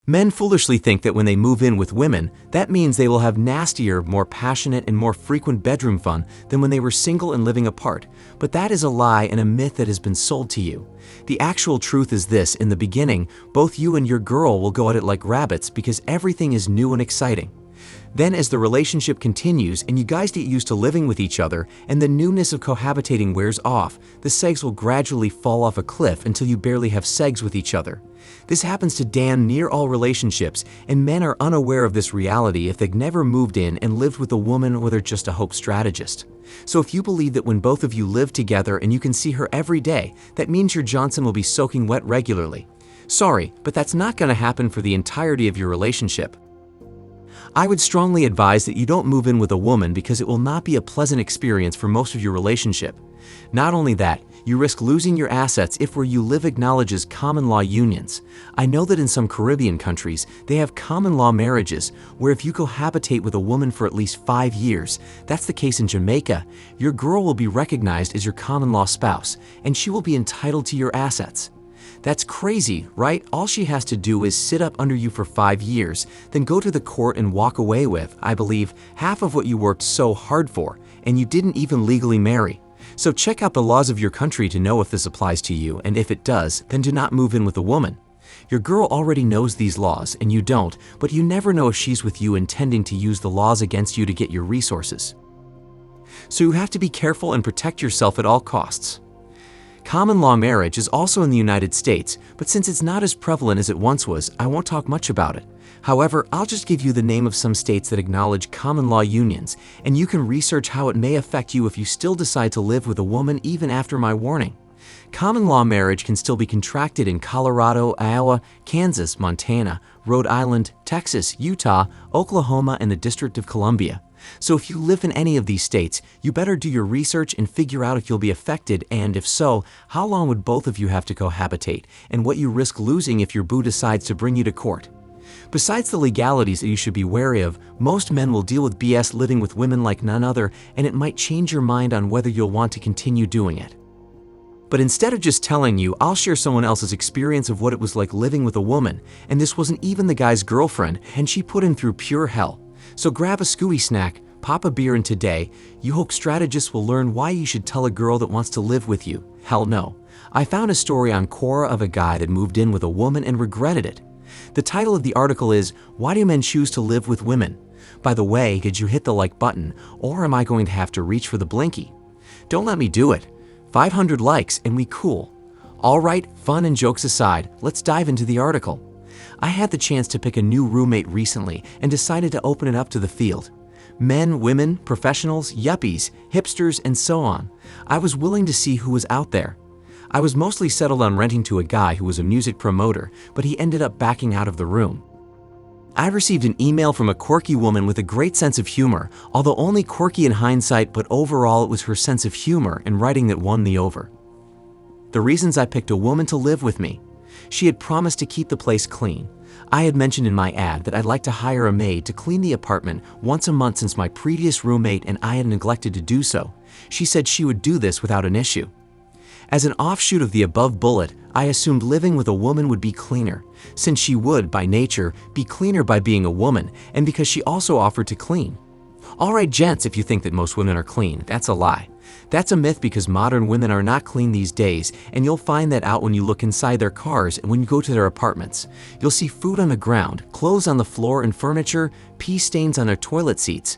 Men foolishly think that when they move in with women, that means they will have nastier, more passionate, and more frequent bedroom fun than when they were single and living apart. But that is a lie and a myth that has been sold to you. The actual truth is this: in the beginning, both you and your girl will go at it like rabbits because everything is new and exciting. Then as the relationship continues and you guys get used to living with each other and the newness of cohabitating wears off, the segs will gradually fall off a cliff until you barely have segs with each other. This happens to damn near all relationships, and men are unaware of this reality if they've never moved in and lived with a woman or they're just a hope strategist. So if you believe that when both of you live together and you can see her every day, that means your Johnson will be soaking wet regularly. Sorry, but that's not going to happen for the entirety of your relationship. I would strongly advise that you don't move in with a woman because it will not be a pleasant experience for most of your relationship. Not only that, you risk losing your assets if where you live acknowledges common law unions. I know that in some Caribbean countries, they have common law marriages where if you cohabitate with a woman for at least 5 years, that's the case in Jamaica, your girl will be recognized as your common law spouse, and she will be entitled to your assets. That's crazy, right? All she has to do is sit up under you for 5 years, then go to the court and walk away with, I believe, half of what you worked so hard for, and you didn't even legally marry. So check out the laws of your country to know if this applies to you, and if it does, then do not move in with a woman. Your girl already knows these laws, and you don't, but you never know if she's with you intending to use the laws against you to get your resources. So you have to be careful and protect yourself at all costs. Common law marriage is also in the United States, but since it's not as prevalent as it once was, I won't talk much about it. However, I'll just give you the name of some states that acknowledge common law unions, and you can research how it may affect you if you still decide to live with a woman even after my warning. Common law marriage can still be contracted in Colorado, Iowa, Kansas, Montana, Rhode Island, Texas, Utah, Oklahoma, and the District of Columbia. So if you live in any of these states, you better do your research and figure out if you'll be affected, and if so, how long would both of you have to cohabitate, and what you risk losing if your boo decides to bring you to court. Besides the legalities that you should be wary of, most men will deal with BS living with women like none other, and it might change your mind on whether you'll want to continue doing it. But instead of just telling you, I'll share someone else's experience of what it was like living with a woman, and this wasn't even the guy's girlfriend, and she put him through pure hell. So grab a scooby snack, pop a beer, and today, you hope strategists will learn why you should tell a girl that wants to live with you. Hell no. I found a story on Quora of a guy that moved in with a woman and regretted it. The title of the article is, Why Do Men Choose to Live with Women? By the way, did you hit the like button, or am I going to have to reach for the blinky? Don't let me do it. 500 likes and we cool. Alright, fun and jokes aside, let's dive into the article. I had the chance to pick a new roommate recently and decided to open it up to the field. Men, women, professionals, yuppies, hipsters, and so on. I was willing to see who was out there. I was mostly settled on renting to a guy who was a music promoter, but he ended up backing out of the room. I received an email from a quirky woman with a great sense of humor, although only quirky in hindsight, but overall it was her sense of humor and writing that won me over. The reasons I picked a woman to live with me. She had promised to keep the place clean. I had mentioned in my ad that I'd like to hire a maid to clean the apartment once a month since my previous roommate and I had neglected to do so. She said she would do this without an issue. As an offshoot of the above bullet, I assumed living with a woman would be cleaner, since she would, by nature, be cleaner by being a woman, and because she also offered to clean. Alright gents, if you think that most women are clean, that's a lie. That's a myth because modern women are not clean these days, and you'll find that out when you look inside their cars and when you go to their apartments. You'll see food on the ground, clothes on the floor and furniture, pee stains on their toilet seats,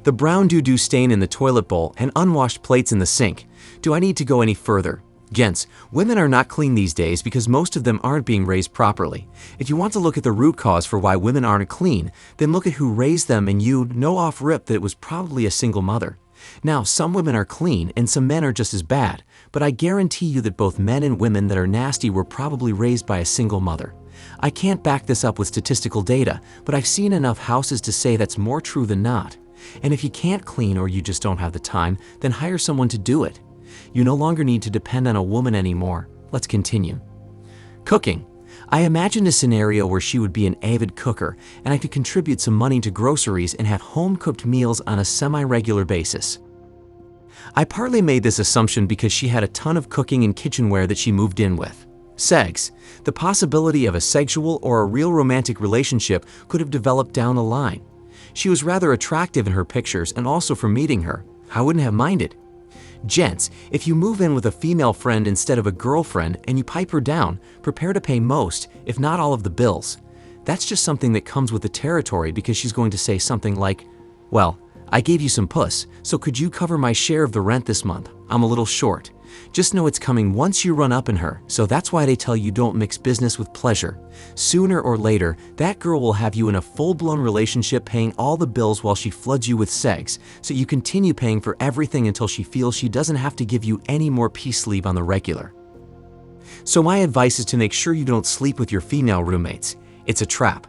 the brown doo-doo stain in the toilet bowl, and unwashed plates in the sink. Do I need to go any further? Gents, women are not clean these days because most of them aren't being raised properly. If you want to look at the root cause for why women aren't clean, then look at who raised them and you'd know off rip that it was probably a single mother. Now, some women are clean and some men are just as bad, but I guarantee you that both men and women that are nasty were probably raised by a single mother. I can't back this up with statistical data, but I've seen enough houses to say that's more true than not. And if you can't clean or you just don't have the time, then hire someone to do it. You no longer need to depend on a woman anymore. Let's continue. Cooking. I imagined a scenario where she would be an avid cooker and I could contribute some money to groceries and have home-cooked meals on a semi-regular basis. I partly made this assumption because she had a ton of cooking and kitchenware that she moved in with. Sex. The possibility of a sexual or a real romantic relationship could have developed down the line. She was rather attractive in her pictures, and also from meeting her, I wouldn't have minded. Gents, if you move in with a female friend instead of a girlfriend and you pipe her down, prepare to pay most, if not all of the bills. That's just something that comes with the territory, because she's going to say something like, "Well, I gave you some puss, so could you cover my share of the rent this month? I'm a little short." Just know it's coming once you run up in her, so that's why they tell you don't mix business with pleasure. Sooner or later, that girl will have you in a full-blown relationship, paying all the bills while she floods you with sex, so you continue paying for everything until she feels she doesn't have to give you any more peace leave on the regular. So my advice is to make sure you don't sleep with your female roommates. It's a trap.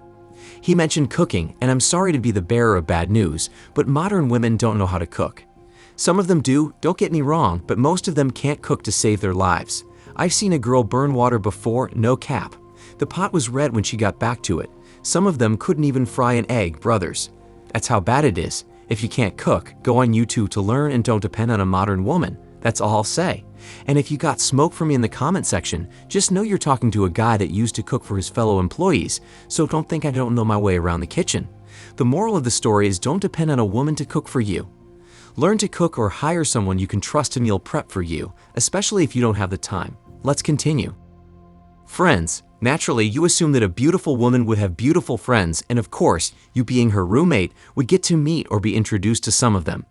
He mentioned cooking, and I'm sorry to be the bearer of bad news, but modern women don't know how to cook. Some of them do, don't get me wrong, but most of them can't cook to save their lives. I've seen a girl burn water before, no cap. The pot was red when she got back to it. Some of them couldn't even fry an egg, brothers. That's how bad it is. If you can't cook, go on YouTube to learn and don't depend on a modern woman. That's all I'll say. And if you got smoke from me in the comment section, just know you're talking to a guy that used to cook for his fellow employees, so don't think I don't know my way around the kitchen. The moral of the story is don't depend on a woman to cook for you. Learn to cook or hire someone you can trust to meal prep for you, especially if you don't have the time. Let's continue. Friends. Naturally, you assume that a beautiful woman would have beautiful friends, and of course, you being her roommate would get to meet or be introduced to some of them.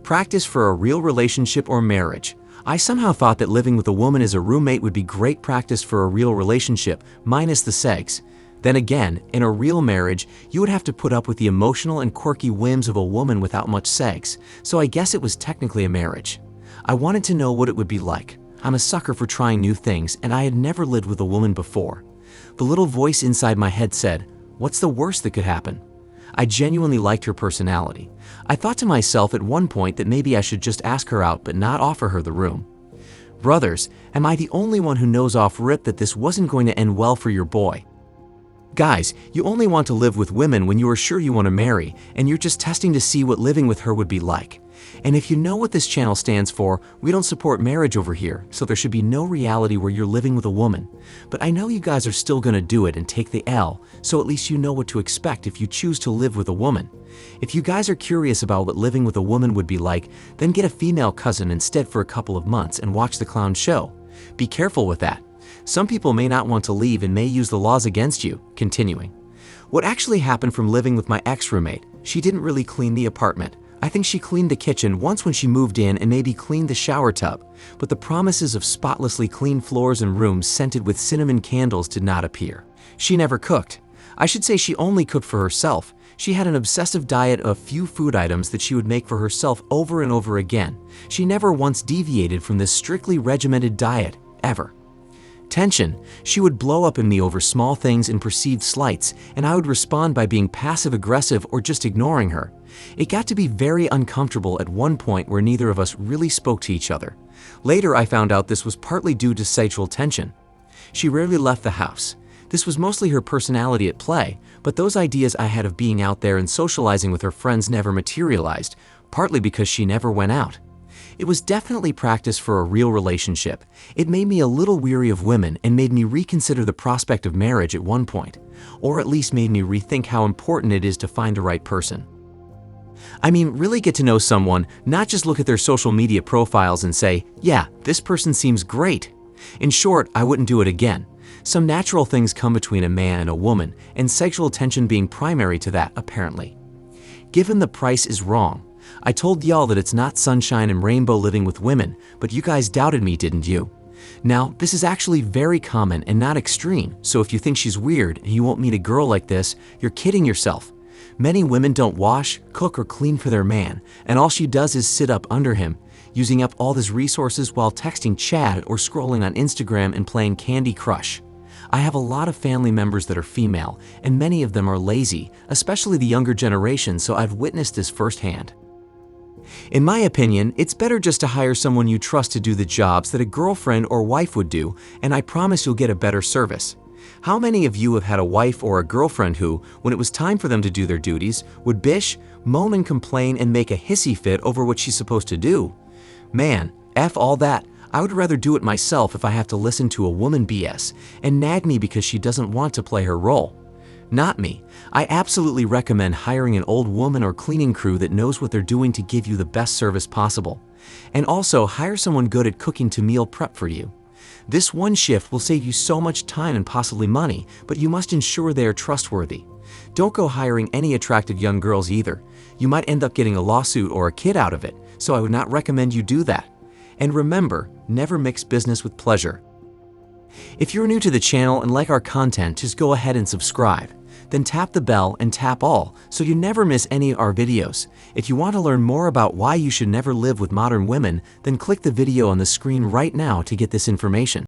Practice for a real relationship or marriage. I somehow thought that living with a woman as a roommate would be great practice for a real relationship, minus the sex. Then again, in a real marriage, you would have to put up with the emotional and quirky whims of a woman without much sex, so I guess it was technically a marriage. I wanted to know what it would be like. I'm a sucker for trying new things, and I had never lived with a woman before. The little voice inside my head said, "What's the worst that could happen?" I genuinely liked her personality. I thought to myself at one point that maybe I should just ask her out but not offer her the room. Brothers, am I the only one who knows off rip that this wasn't going to end well for your boy? Guys, you only want to live with women when you are sure you want to marry, and you're just testing to see what living with her would be like. And if you know what this channel stands for, we don't support marriage over here, so there should be no reality where you're living with a woman. But I know you guys are still gonna do it and take the L, so at least you know what to expect if you choose to live with a woman. If you guys are curious about what living with a woman would be like, then get a female cousin instead for a couple of months and watch the clown show. Be careful with that. Some people may not want to leave and may use the laws against you. Continuing. What actually happened from living with my ex-roommate, she didn't really clean the apartment. I think she cleaned the kitchen once when she moved in and maybe cleaned the shower tub, but the promises of spotlessly clean floors and rooms scented with cinnamon candles did not appear. She never cooked. I should say she only cooked for herself. She had an obsessive diet of few food items that she would make for herself over and over again. She never once deviated from this strictly regimented diet, ever. Tension. She would blow up in me over small things and perceived slights, and I would respond by being passive-aggressive or just ignoring her. It got to be very uncomfortable at one point where neither of us really spoke to each other. Later, I found out this was partly due to sexual tension. She rarely left the house. This was mostly her personality at play, but those ideas I had of being out there and socializing with her friends never materialized, partly because she never went out. It was definitely practice for a real relationship. It made me a little weary of women and made me reconsider the prospect of marriage at one point, or at least made me rethink how important it is to find the right person. I mean, really get to know someone, not just look at their social media profiles and say, yeah, this person seems great. In short, I wouldn't do it again. Some natural things come between a man and a woman, and sexual tension being primary to that, apparently. Given the price is wrong. I told y'all that it's not sunshine and rainbow living with women, but you guys doubted me, didn't you? Now, this is actually very common and not extreme, so if you think she's weird and you won't meet a girl like this, you're kidding yourself. Many women don't wash, cook, or clean for their man, and all she does is sit up under him, using up all his resources while texting Chad or scrolling on Instagram and playing Candy Crush. I have a lot of family members that are female, and many of them are lazy, especially the younger generation, so I've witnessed this firsthand. In my opinion, it's better just to hire someone you trust to do the jobs that a girlfriend or wife would do, and I promise you'll get a better service. How many of you have had a wife or a girlfriend who, when it was time for them to do their duties, would bish, moan and complain and make a hissy fit over what she's supposed to do? Man, F all that. I would rather do it myself if I have to listen to a woman BS and nag me because she doesn't want to play her role. Not me. I absolutely recommend hiring an old woman or cleaning crew that knows what they're doing to give you the best service possible. And also hire someone good at cooking to meal prep for you. This one shift will save you so much time and possibly money, but you must ensure they are trustworthy. Don't go hiring any attractive young girls either. You might end up getting a lawsuit or a kid out of it, so I would not recommend you do that. And remember, never mix business with pleasure. If you're new to the channel and like our content, just go ahead and subscribe. Then tap the bell and tap all so you never miss any of our videos. If you want to learn more about why you should never live with modern women, then click the video on the screen right now to get this information.